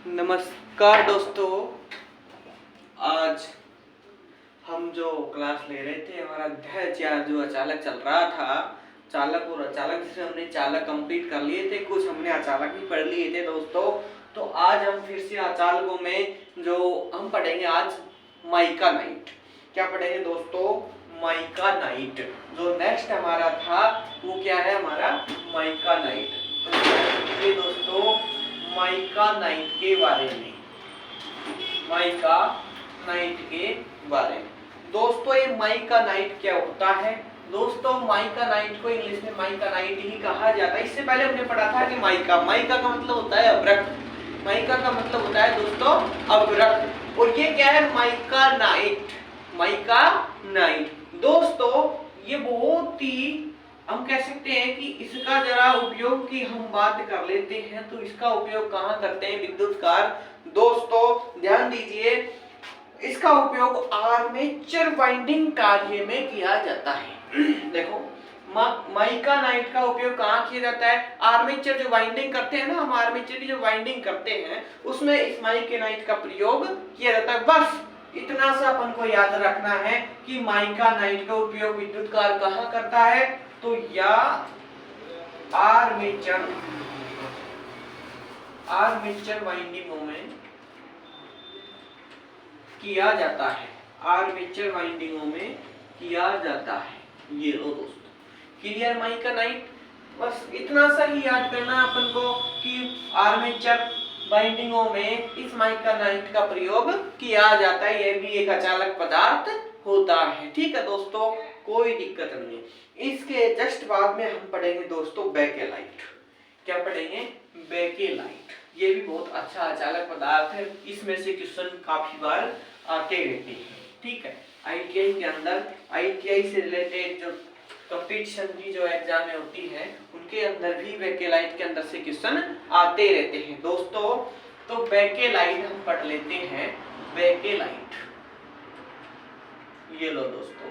नमस्कार दोस्तों। आज हम जो क्लास ले रहे थे, हमारा अध्याय 4 जो अचालक चल रहा था, चालक और अचालक, जिसमें हमने चालक कंप्लीट कर लिए थे, कुछ हमने अचालक भी पढ़ लिए थे दोस्तों। तो आज हम फिर से अचालकों में जो हम पढ़ेंगे आज माइका नाइट। क्या पढ़ेंगे दोस्तों? Mica night. जो नेक्स्ट हमारा था वो क्या है? हमारा माइका नाइट। तो दोस्तों माइका नाइट के बारे में, माइका नाइट के बारे में दोस्तों, ये माइका नाइट क्या होता है? दोस्तों माइका नाइट को इंग्लिश में माइका नाइट ही कहा जाता है। इससे पहले हमने पढ़ा था कि माइका का मतलब होता है अभ्रक। माइका का मतलब होता है दोस्तों अभ्रक। और ये क्या है? Mica night. माइका नाइट दोस्तों ये बहुत ही, हम कह सकते हैं कि इसका जरा उपयोग की हम बात कर लेते हैं। तो इसका उपयोग कहाँ करते हैं? विद्युतकार। दोस्तों ध्यान दीजिए, इसका उपयोग आर्मेचर वाइंडिंग कार्य में किया जाता है। देखो माइका नाइट का उपयोग कहाँ किया जाता है? आर्मेचर जो वाइंडिंग करते हैं ना, हम आर्मेचर की जो वाइंडिंग करते हैं उसमें इस माइका नाइट का प्रयोग किया जाता है। बस इतना सा अपन को याद रखना है कि माइका नाइट का उपयोग विद्युतकार कहाँ करता है? तो या आर्मेचर वाइंडिंगों में किया जाता है। आर्मेचर वाइंडिंगों में किया जाता है। ये लो दोस्तों, क्लियर? माइका नाइट बस इतना सा ही याद करना अपन को कि आर्मेचर वाइंडिंगों में इस माइका नाइट का प्रयोग किया जाता है। यह भी एक अचालक पदार्थ होता है। ठीक है दोस्तों, कोई दिक्कत नहीं है। इसके जस्ट बाद में हम पढ़ेंगे दोस्तों बेकेलाइट। क्या पढ़ेंगे? बेकेलाइट। ये भी बहुत अच्छा अचालक पदार्थ है। इसमें से क्वेश्चन काफी बार आते रहते हैं। ठीक है, आईटीआई के अंदर, आईटीआई से रिलेटेड जो कंपटीशन की जो एग्जाम होती है उनके अंदर भी बेकेलाइट के अंदर से क्वेश्चन आते रहते हैं दोस्तों। तो बेकेलाइट हम पढ़ लेते हैं। बेकेलाइट, ये लो दोस्तों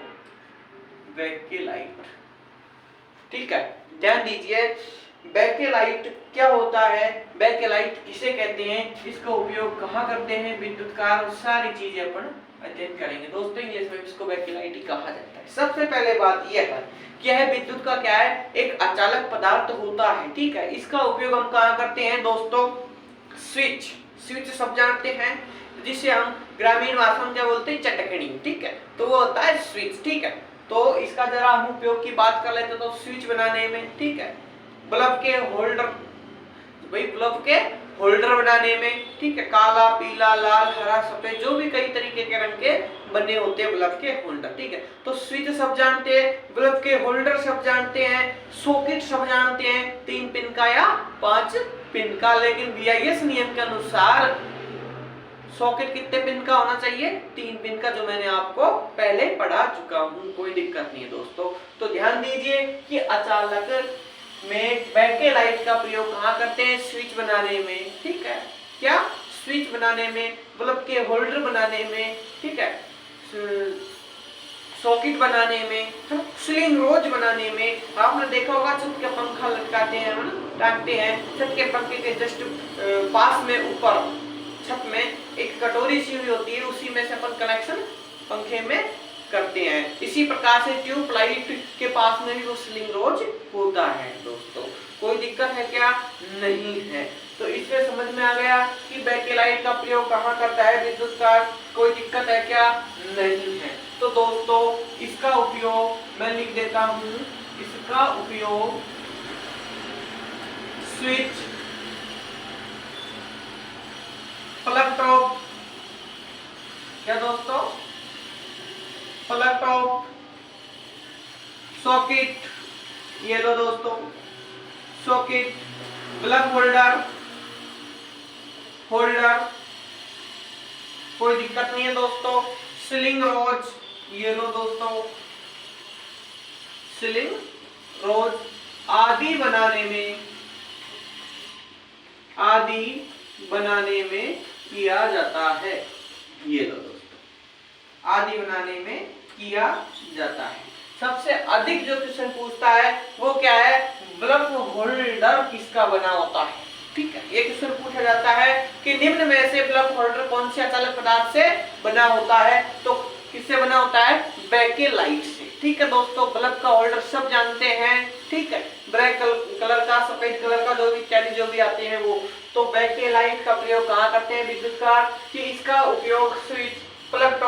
बेकेलाइट। ठीक है, ध्यान दीजिए बेकेलाइट क्या होता है, बेकेलाइट किसे कहते हैं, इसका उपयोग कहाँ करते हैं, विद्युतकार, सारी चीजें अपन अध्ययन करेंगे दोस्तों। इंग्लिश में इसको बेकेलाइट ही कहा जाता है। सबसे पहले बात यह है क्या है, विद्युत का क्या है? एक अचालक पदार्थ होता है। ठीक है, इसका उपयोग हम कहाँ करते हैं दोस्तों? स्विच। स्विच सब जानते हैं, जिसे हम ग्रामीण भाषा में क्या बोलते हैं? चटकनी। ठीक है, तो वो होता है स्विच। ठीक है, तो इसका जरा हम उपयोग की बात कर लेते हैं। तो स्विच बनाने में, ठीक है, बल्ब के होल्डर, भाई बल्ब के होल्डर बनाने में, ठीक है, काला, पीला, लाल, हरा, सफेद, जो भी कई तरीके के रंग के बने होते हैं बल्ब के होल्डर। ठीक है, तो स्विच सब जानते हैं, बल्ब के होल्डर सब जानते हैं, सॉकेट सब जानते हैं, 3 पिन का या 5 पिन का। लेकिन बीआईएस नियम के अनुसार सॉकेट कितने पिन का होना चाहिए? 3 पिन का, जो मैंने आपको पहले पढ़ा चुका हूं। कोई दिक्कत नहीं है दोस्तों। तो ध्यान दीजिए कि अचालक में बेकेलाइट का प्रयोग कहाँ करते हैं? स्विच बनाने में। ठीक है, क्या? स्विच बनाने में, बल्ब के होल्डर बनाने में, ठीक है, सॉकेट बनाने में, स्लिंग रोज बनाने में। आपने देखा होगा छत के पंखा लटकाते हैं, टांगते हैं, छत के पंखे के जस्ट पास में ऊपर छत में एक कटोरी सी हुई होती है, उसी में से अपन कनेक्शन पंखे में करते हैं। इसी प्रकार से ट्यूब लाइट के पास में भी वो स्लिंग रोज होता है दोस्तों। कोई दिक्कत है क्या? नहीं है। तो इससे समझ में आ गया कि बेकेलाइट का प्रयोग कहाँ करता है विद्युतकार। कोई दिक्कत है क्या? नहीं है। तो दोस्तों इसका उपयोग मैं लिख देता हूं, इसका उपयोग स्विच, प्लग टॉप, क्या दोस्तों? प्लग टॉप, सॉकेट, ये लो दोस्तों सॉकेट, बल्ब होल्डर, कोई दिक्कत नहीं है दोस्तों, स्लिंग रोज, ये लो दोस्तों स्लिंग रोज आदि बनाने में किया जाता है। ये लो दोस्तों आदि बनाने में किया जाता है। सबसे अधिक जो क्वेश्चन पूछता है वो क्या है? बल्ब होल्डर किसका बना होता है? ठीक है। ये क्वेश्चन पूछा जाता है कि निम्न में से बल्ब होल्डर कौन से अचालक पदार्थ से बना होता है, तो किससे बना होता है, बेकेलाइट से। ठीक है दोस्तों, बल्ब का होल्डर सब जानते हैं, ठीक है, ब्लैक कलर का, सफेद कलर का, जो भी इत्यादि जो भी आते हैं वो, तो बेकेलाइट का प्रयोग कहाँ करते हैं विद्युत कार, कि इसका उपयोग स्विच, प्लग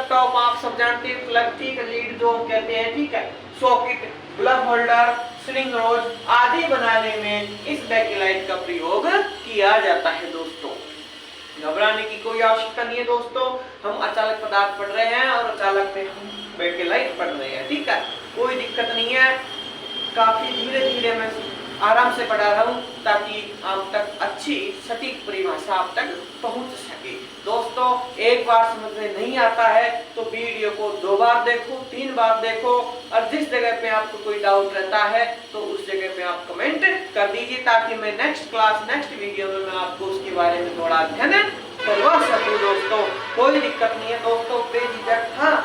टॉप आप सब जानते हैं, प्लग, ठीक है, लीड जो हम कहते हैं, ठीक है, सॉकेट, बल्ब होल्डर, स्लिंग रोज आदि बनाने में इस बेकेलाइट का प्रयोग किया जाता है दोस्तों। घबराने की कोई आवश्यकता नहीं है दोस्तों, हम अचालक पदार्थ पढ़ रहे हैं और अचालक में हम बेकेलाइट पढ़ रहे हैं, ठीक है, कोई दिक्कत नहीं है। काफी धीरे धीरे मैं आराम से पढ़ा रहा हूँ ताकि आप तक अच्छी सटीक परिभाषा आप तक पहुंच सके। दोस्तों एक बार समझ में नहीं आता है तो वीडियो को 2 बार देखो, 3 बार देखो, और जिस जगह पे आपको कोई डाउट रहता है तो उस जगह पे आप कमेंट कर दीजिए ताकि मैं नेक्स्ट क्लास, नेक्स्ट वीडियो में मैं आपको उसके बारे में थोड़ा अध्ययन करवा सकूं। दोस्तों कोई दिक्कत नहीं है दोस्तों, बेझिझक हाँ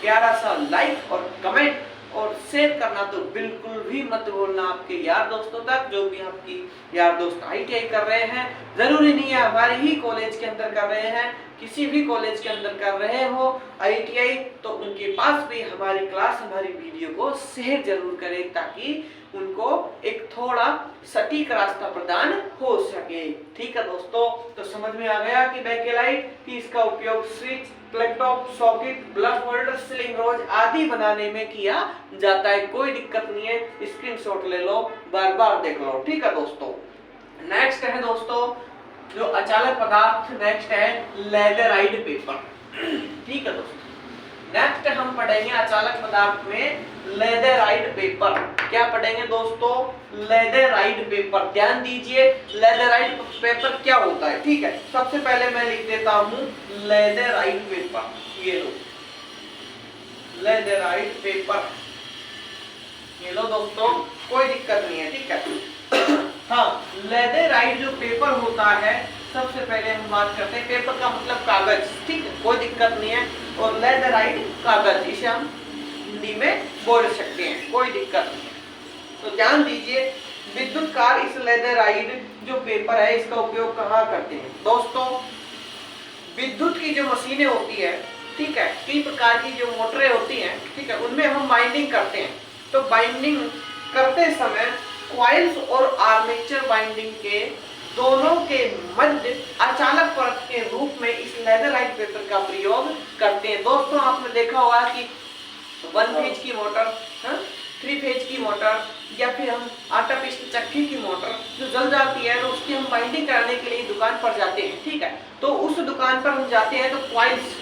प्यारा सा लाइक और कमेंट और शेयर करना तो बिल्कुल भी मत भूलना आपके यार दोस्तों तक, जो भी आपकी यार दोस्त ITI कर रहे हैं। जरूरी नहीं है हमारे ही कॉलेज के अंदर कर रहे हैं, किसी भी कॉलेज के अंदर कर रहे हो ITI, तो उनके पास भी हमारी क्लास, हमारी वीडियो को शेयर जरूर करें ताकि उनको एक थोड़ा सटीक रास्ता प्रदान हो सके। ठीक है दोस्तों, तो समझ में आ गया कि बेकेलाइट कि इसका उपयोग switch, plug top, socket, bulb holder, स्लिंग रोज आदि बनाने में किया जाता है। कोई दिक्कत नहीं है, स्क्रीनशॉट ले लो, बार बार देख लो। ठीक है दोस्तों, नेक्स्ट है दोस्तों जो अचालक पदार्थ, नेक्स्ट है लेदराइड पेपर। ठीक है दोस्तों, नेक्स्ट हम पढ़ेंगे अचालक पदार्थ में लेदराइड पेपर। क्या पढ़ेंगे दोस्तों, लेदराइड पेपर। ध्यान दीजिए लेदराइड पेपर क्या होता है। ठीक है, सबसे पहले मैं लिख देता हूं लेदराइड पेपर, ये लो लेदराइड पेपर, ये लो दोस्तों, कोई दिक्कत नहीं है। ठीक है हाँ, लेदराइड जो पेपर होता है, सबसे पहले हम बात करते हैं, पेपर का मतलब कागज, ठीक है, कोई दिक्कत नहीं है, और लेदराइड कागज, इसे हम हिंदी में बोल सकते हैं, कोई दिक्कत नहीं है। तो ध्यान दीजिए, विद्युत कार इस लेदराइड जो पेपर है इसका उपयोग कहाँ करते हैं दोस्तों, विद्युत की जो मशीनें होती है, ठीक है, कई प्रकार की जो मोटरें होती हैं, ठीक है, उनमें हम बाइंडिंग करते हैं। तो बाइंडिंग करते समय कॉइल्स और आर्मेचर बाइंडिंग के दोनों के मध्य अचालक परत के रूप में इस लेदराइड पेपर का प्रयोग करते हैं। दोस्तों आपने देखा होगा कि 1 फेज की मोटर, 3 फेज की मोटर, या फिर हम आटा पीसने चक्की की मोटर जो जल जाती है तो उसकी हम बाइंडिंग कराने के लिए दुकान पर जाते हैं। ठीक है, तो उस दुकान पर हम जाते हैं तो कॉइल्स,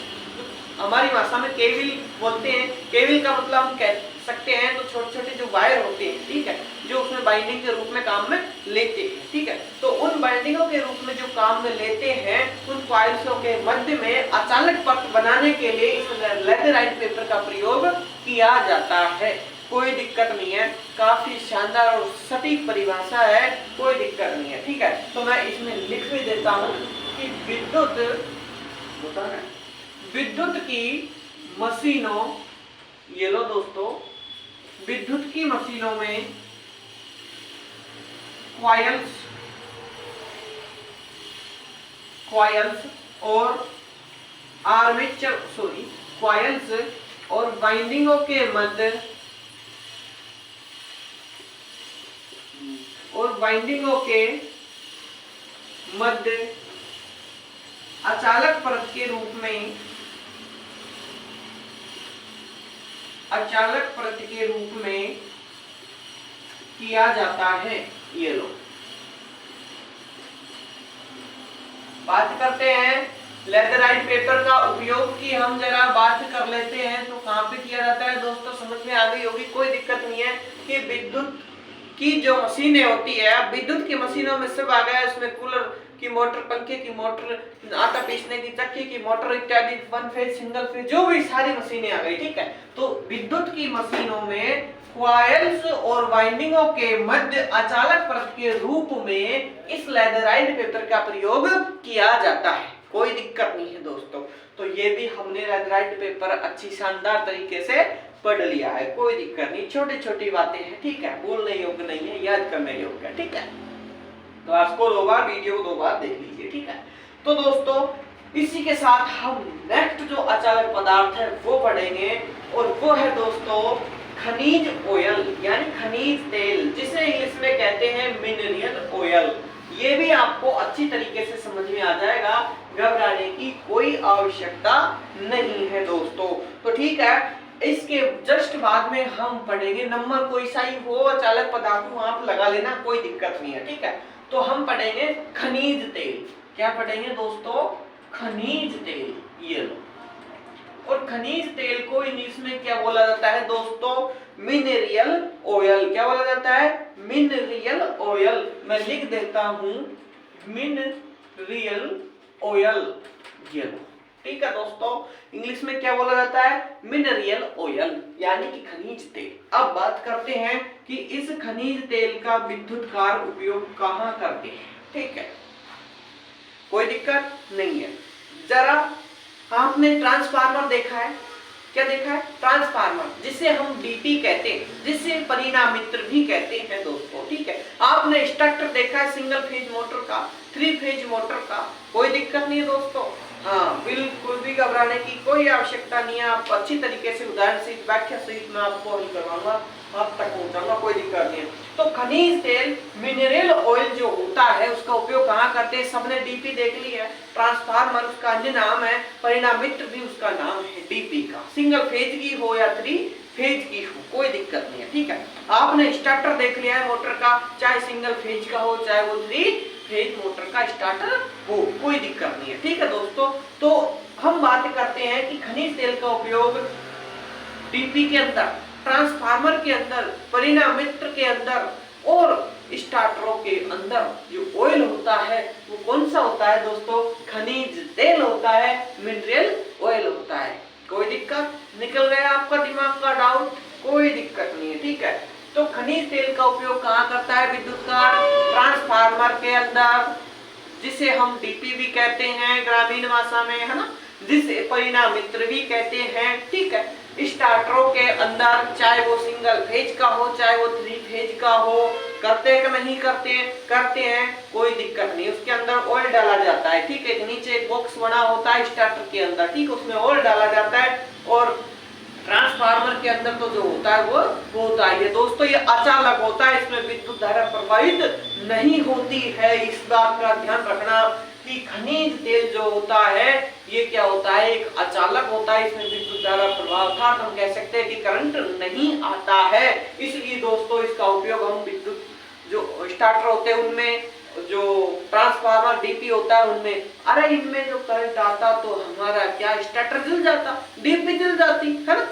हमारी भाषा में केविल बोलते हैं, केविल का मतलब हम कह सकते हैं तो छोटे छोटे जो वायर होते हैं, ठीक है, जो उसमें बाइंडिंग के रूप में काम में लेते हैं। ठीक है, तो उन बाइंडिंगों के रूप में जो काम में लेते हैं, उन कॉइल्सों के मध्य में अचालक पथ बनाने के लिए इस लेदराइड पेपर का प्रयोग किया जाता है। कोई दिक्कत नहीं है, काफी शानदार और सटीक परिभाषा है, कोई दिक्कत नहीं है। ठीक है, तो मैं इसमें लिख भी देता हूँ कि विद्युत की मशीनों, ये लो दोस्तों, विद्युत की मशीनों में कॉइल्स और आर्मेचर, कॉइल्स और बाइंडिंगों के मध्य अचालक परत के रूप में, अचालक परत के रूप में किया जाता है। ये लो, बात करते हैं लेदराइड पेपर का उपयोग की, हम जरा बात कर लेते हैं तो कहाँ पे किया जाता है दोस्तों, समझ में आ गई होगी, कोई दिक्कत नहीं है। कि विद्युत की जो मशीनें होती है, विद्युत की मशीनों में सब आ गया, इसमें कूलर की मोटर, पंखे की मोटर, आटा पीसने की चक्की की मोटर इत्यादि, 1 फेज, सिंगल फेज, जो भी सारी मशीनें आ गई। ठीक है, तो विद्युत की मशीनों में कॉइल्स और वाइंडिंगों के मध्य अचालक परत के रूप में इस लेदराइड पेपर का प्रयोग किया जाता है। कोई दिक्कत नहीं है दोस्तों, तो ये भी हमने लेदराइड पेपर अच्छी शानदार तरीके से पढ़ लिया है, कोई दिक्कत नहीं, छोटी छोटी बातें हैं। ठीक है, बोलने योग्य नहीं है, याद करने योग्य है। ठीक है, क्लास को 2 बार, वीडियो को 2 बार देख लीजिए, ठीक है। तो दोस्तों इसी के साथ हम नेक्स्ट जो अचालक पदार्थ है वो पढ़ेंगे, और वो है दोस्तों खनिज ऑयल यानी खनिज तेल, जिसे इंग्लिश में कहते हैं मिनरल ऑयल। ये भी आपको अच्छी तरीके से समझ में आ जाएगा, घबराने की कोई आवश्यकता नहीं है दोस्तों। तो ठीक है, इसके जस्ट बाद में हम पढ़ेंगे, नंबर कोई सा ही हो अचालक पदार्थ आप लगा लेना, कोई दिक्कत नहीं है, ठीक है। तो हम पढ़ेंगे खनिज तेल। क्या पढ़ेंगे दोस्तों? खनिज तेल, ये लो। और खनिज तेल को इंग्लिश में क्या बोला जाता है दोस्तों? Mineral oil. क्या बोला जाता है? Mineral oil. मैं लिख देता हूं, मिनरल ऑयल, ये लो, ठीक है दोस्तों। इंग्लिश में क्या बोला जाता है? मिनरल ऑयल यानी कि खनिज तेल। अब बात करते हैं कि इस खनिज तेल का विद्युत कार्य उपयोग कहां करते हैं, ठीक है। कोई दिक्कत नहीं है। जरा आपने ट्रांसफार्मर देखा है? क्या देखा है? ट्रांसफार्मर, जिसे हम डीपी कहते हैं, जिसे परिणामित्र भी कहते हैं दोस्तों, ठीक है। आपने स्टार्टर देखा है सिंगल फेज मोटर का, 3 फेज मोटर का? कोई दिक्कत नहीं है दोस्तों। हाँ, बिल्कुल भी घबराने की कोई आवश्यकता नहीं है। आप अच्छी तरीके से उदाहरण सहित, व्याख्या सहित मैं आपको हल करवाऊंगा, आप तक पहुंचाऊंगा, कोई दिक्कत नहीं है। तो खनिज तेल मिनरल ऑयल जो होता है उसका उपयोग कहाँ करते हैं? सबने डीपी देख ली है। ट्रांसफार्मर उसका अन्य नाम है, परिणामित्र भी उसका नाम है डीपी का। सिंगल फेज की हो या 3 फेज की हो, कोई दिक्कत नहीं है, ठीक है। आपने स्टार्टर देख लिया है मोटर का, चाहे सिंगल फेज का हो चाहे वो 3 फेज मोटर का स्टार्टर हो, कोई दिक्कत नहीं है, ठीक है दोस्तों। तो हम बात करते हैं कि खनिज तेल का उपयोग डीपी के अंदर, ट्रांसफार्मर के अंदर, परिणामित्र के अंदर और स्टार्टरों के अंदर जो ऑयल होता है वो कौन सा होता है दोस्तों? खनिज तेल होता है, मिनरल ऑयल होता है। कोई दिक्कत? निकल गया आपका दिमाग का डाउट? कोई दिक्कत नहीं है, ठीक है। तो खनिज तेल का उपयोग कहाँ करता है विद्युत कार्य? ट्रांसफार्मर के अंदर, जिसे हम डीपी भी कहते हैं ग्रामीण भाषा में, है ना, जिसे परिणामित्र भी कहते हैं, ठीक है। स्टार्टरों के अंदर, चाहे वो सिंगल फेज का हो चाहे वो 3 फेज का हो, करते हैं कि नहीं करते हैं? करते हैं, कोई दिक्कत नहीं। उसके अंदर ऑयल डाला जाता है, ठीक है। नीचे एक बॉक्स बना होता है स्टार्टर के अंदर, ठीक है, उसमें ऑयल डाला जाता है। और ट्रांसफार्मर के अंदर तो जो होता है वो होता है दोस्तों, ये अचालक होता है, इसमें विद्युत धारा प्रवाहित नहीं होती है। इस बात का ध्यान रखना कि खनिज तेल जो होता है ये क्या होता है? एक अचालक होता है, इसमें विद्युत धारा प्रवाह अर्थात हम कह सकते हैं कि करंट नहीं आता है। इसलिए दोस्तों इसका उपयोग हम विद्युत जो स्टार्टर होते हैं उनमें, जो ट्रांसफार्मर डीपी होता है उनमें, अरे इनमें जो करंट आता तो हमारा क्या स्टार्टर जल जाता, डीपी जल जाती, है ना,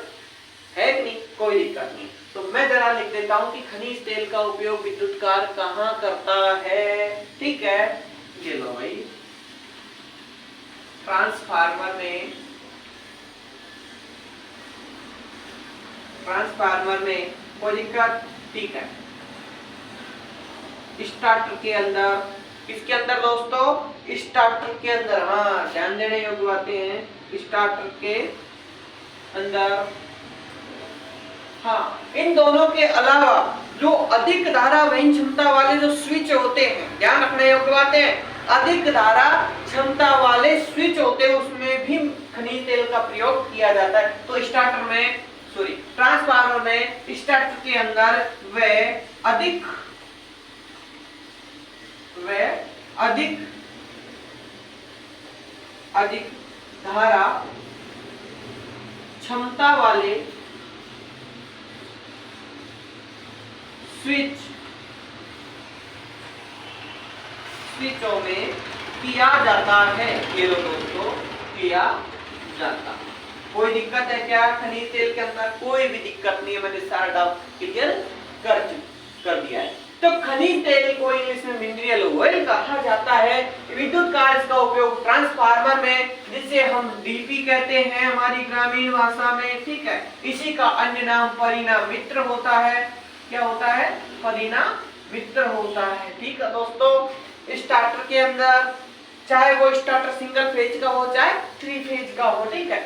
है कि नहीं? कोई दिक्कत नहीं। तो मैं जरा लिख देता हूं कि खनिज तेल का उपयोग विद्युत कार्य कहां करता है, ठीक है। ये लो भाई, ट्रांसफार्मर में कोई दिक्कत? ठीक है। स्टार्टर के अंदर, किसके अंदर दोस्तों? स्टार्टर के अंदर, हाँ ध्यान देने योग्य बातें हैं। स्टार्टर के अंदर, हाँ, इन दोनों के अलावा जो अधिक धारा वहन क्षमता वाले जो स्विच होते हैं, ध्यान रखने योग्य बातें, अधिक धारा क्षमता वाले स्विच होते हैं उसमें भी खनिज तेल का प्रयोग किया जाता है। तो स्टार्टर में, सॉरी, ट्रांसफार्मर में, स्टार्टर के अंदर वह अधिक धारा क्षमता वाले स्विचों में किया जाता है। ये लो दोस्तों, किया जाता। कोई दिक्कत है क्या खनिज तेल के अंदर? कोई भी दिक्कत नहीं है, मैंने सारा डाउट क्लियर कर दिया है। तो खनिज तेल को इंग्लिश में मिनरल ऑयल कहा जाता है। विद्युत कार्य का उपयोग ट्रांसफार्मर में, जिसे हम डीपी कहते हैं हमारी ग्रामीण भाषा में, ठीक है। इसी का अन्य नाम परिणामित्र होता है। क्या होता है? परिणामित्र होता है, ठीक है दोस्तों। स्टार्टर के अंदर, चाहे वो स्टार्टर सिंगल फेज का हो चाहे 3 फेज का हो, ठीक है,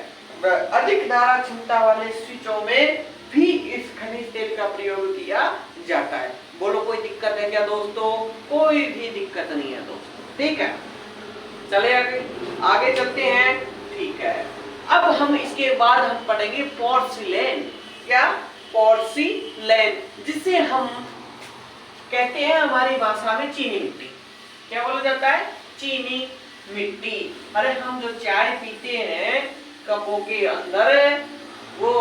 अधिक धारा क्षमता वाले स्विचों में भी इस खनिज तेल का प्रयोग किया जाता है। बोलो कोई दिक्कत है क्या दोस्तों? कोई भी दिक्कत नहीं है दोस्तों, ठीक है। चले आगे, आगे चलते हैं, ठीक है। अब हम इसके बाद हम पढ़ेंगे पोर्सिलेन। क्या? पोर्सिलेन, जिसे हम कहते हैं हमारी भाषा में चीनी मिट्टी। क्या बोला जाता है? चीनी मिट्टी। अरे हम जो चाय पीते हैं कपों के अंदर, वो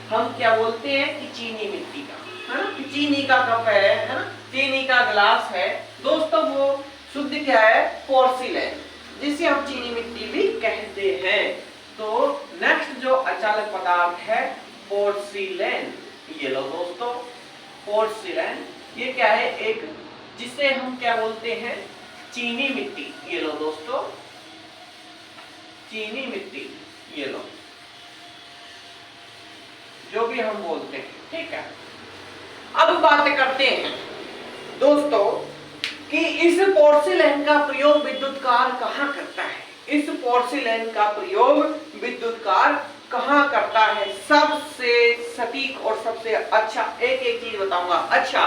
हम क्या बोलते हैं कि चीनी मिट्टी का, है ना, कि चीनी का कप है ना, चीनी का ग्लास है दोस्तों, वो शुद्ध क्या है? पोर्सिलेन, जिसे हम चीनी मिट्टी भी कहते हैं। तो नेक्स्ट जो अचालक पदार्थ है पोर्सिलेन, ये लो दोस्तों, पोर्सिलेन ये क्या है? एक, जिसे हम क्या बोलते हैं? चीनी मिट्टी। ये लो दोस्तों, चीनी मिट्टी, ये लो, जो भी हम बोलते हैं, ठीक है। अब बात करते हैं दोस्तों कि इस पोर्सिलेन का प्रयोग विद्युत कार्य कहाँ करता है? इस पोर्सिलेन का प्रयोग विद्युत कार्य कहाँ करता है? सबसे सटीक और सबसे अच्छा एक एक चीज बताऊंगा। अच्छा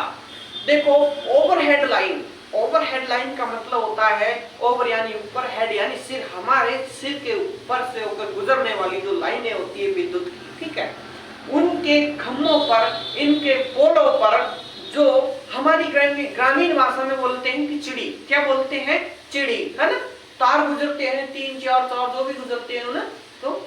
देखो, ओवरहेड लाइन, ओवरहेड लाइन का मतलब होता है ओवर यानी ऊपर, हेड यानी सिर, हमारे सिर के ऊपर से होकर गुजरने वाली जो लाइनें होती है विद्युत की, ठीक है, उनके खंभों पर, इनके पोलों पर, जो हमारी ग्रामीण भाषा में बोलते हैं कि चिड़ी। क्या बोलते हैं? चिड़ी, है ना। तार गुजरते हैं, 3-4 तार जो भी गुजरते हैं ना, तो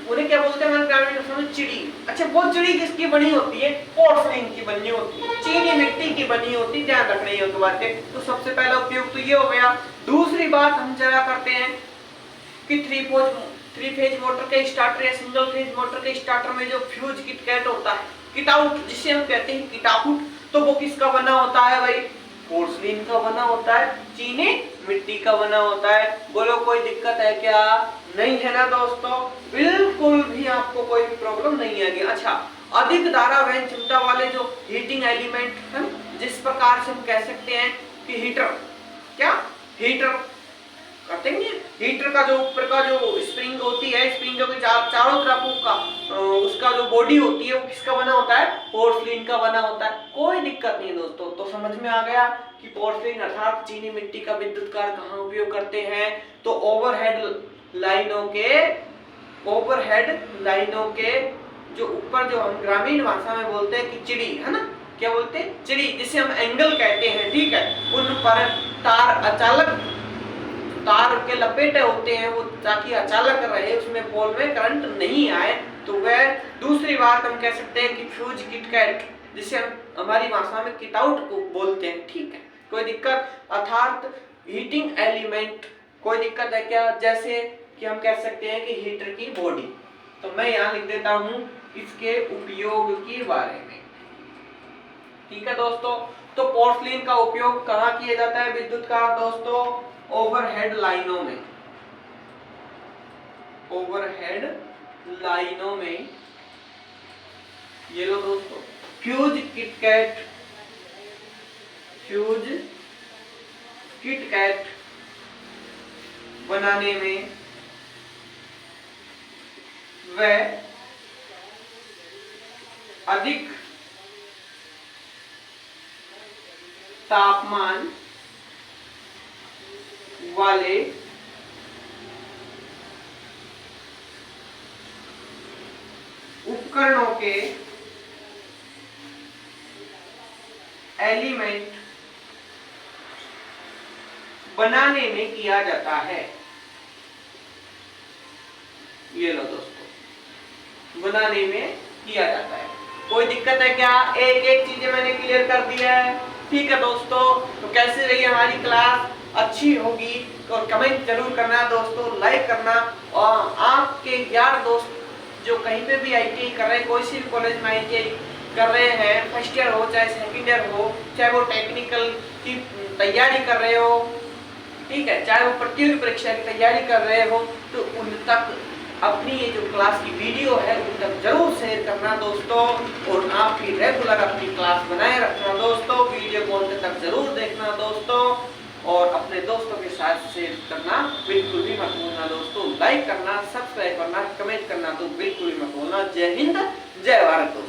उन्हें क्या बोलते हैं हमारे ग्रामीण भाषा में? चिड़ी। अच्छा, वो चिड़ी किसकी बनी होती है? पोर्सिलेन की बनी होती है, चीनी मिट्टी की बनी होती है, ध्यान रखना ये बात है। तो सबसे पहला उपयोग तो ये हो गया। दूसरी बात हम जरा करते हैं कि थ्री फेज मोटर के स्टार्टर या सिंगल फेज मोटर के स्टार्टर में जो फ्यूज किट होता है, किटआउट जिसे हम कहते हैं किटआउट, तो वो किसका बना होता है भाई? पोर्सिलेन का बना होता है, चीनी मिट्टी का बना होता है। बोलो कोई दिक्कत है क्या? नहीं है ना दोस्तों, बिल्कुल भी आपको कोई भी प्रॉब्लम नहीं आएगी। अच्छा, अधिक धारा वहन क्षमता वाले जो हीटिंग एलिमेंट है, जिस प्रकार से हम कह सकते हैं कि हीटर, क्या हीटर करते हैं, हीटर का जो ऊपर का जो स्प्रिंग होती है, स्प्रिंग के चारों तरफ का उसका जो बॉडी होती है वो किसका बना होता है? पोर्सिलेन का बना होता है। कोई दिक्कत नहीं दोस्तों। तो समझ में आ गया कि पोर्सिलेन अर्थात चीनी मिट्टी का विद्युत कार्य कहाँ उपयोग करते हैं? तो ओवरहेड लाइनों के जो ऊपर, जो हम ग्रामीण भाषा में बोलते हैं कि चिड़ी, है ना, क्या बोलते हैं? चिड़ी, जिसे हम एंगल कहते हैं, ठीक है, उन पर तार के लपेटे होते हैं, वो ताकि अचालक रहे, उसमें पोल में करंट नहीं आए। तो वह दूसरी बात हम कह सकते हैं कि फ्यूज किट, जिसे हम हमारी भाषा में किटआउट को बोलते हैं, ठीक है। कोई दिक्कत? अर्थात हीटिंग एलिमेंट, कोई दिक्कत है क्या? जैसे कि हम कह सकते हैं कि हीटर की बॉडी। तो मैं यहाँ लिख देता हूँ इसके उपयोग के बारे में, ठीक है दोस्तों। तो पोर्सिलेन का उपयोग कहाँ किया जाता है विद्युत का दोस्तों? ओवरहेड लाइनों में, ओवरहेड लाइनों में। ये लो दोस्तों, फ्यूज किट बनाने में वह अधिक तापमान वाले उपकरणों के एलिमेंट बनाने में किया जाता है। ये लो दोस्तों, बनाने में किया जाता है। कोई दिक्कत है क्या? एक एक चीजें मैंने क्लियर कर दिया है, ठीक है दोस्तों। तो कैसे रही हमारी क्लास? अच्छी होगी और कमेंट जरूर करना दोस्तों, लाइक करना। और आपके यार दोस्त जो कहीं पे भी आईटीआई कर रहे हैं, कोई सी भी कॉलेज में आईटीआई कर रहे हैं, फर्स्ट ईयर हो चाहे सेकंड ईयर हो, चाहे वो टेक्निकल की तैयारी कर रहे हो, ठीक है, चाहे वो प्रतियोगी परीक्षा की तैयारी कर रहे हो, तो उन तक अपनी ये जो क्लास की वीडियो है उन तक जरूर शेयर करना दोस्तों। और आप भी रेगुलर अपनी क्लास बनाए रखना दोस्तों, वीडियो को अंत तक जरूर देखना दोस्तों, और अपने दोस्तों के साथ शेयर करना बिल्कुल भी मत भूलना दोस्तों। लाइक करना, सब्सक्राइब करना, कमेंट करना तो बिल्कुल भी मत भूलना। जय हिंद, जय भारत दोस्तों।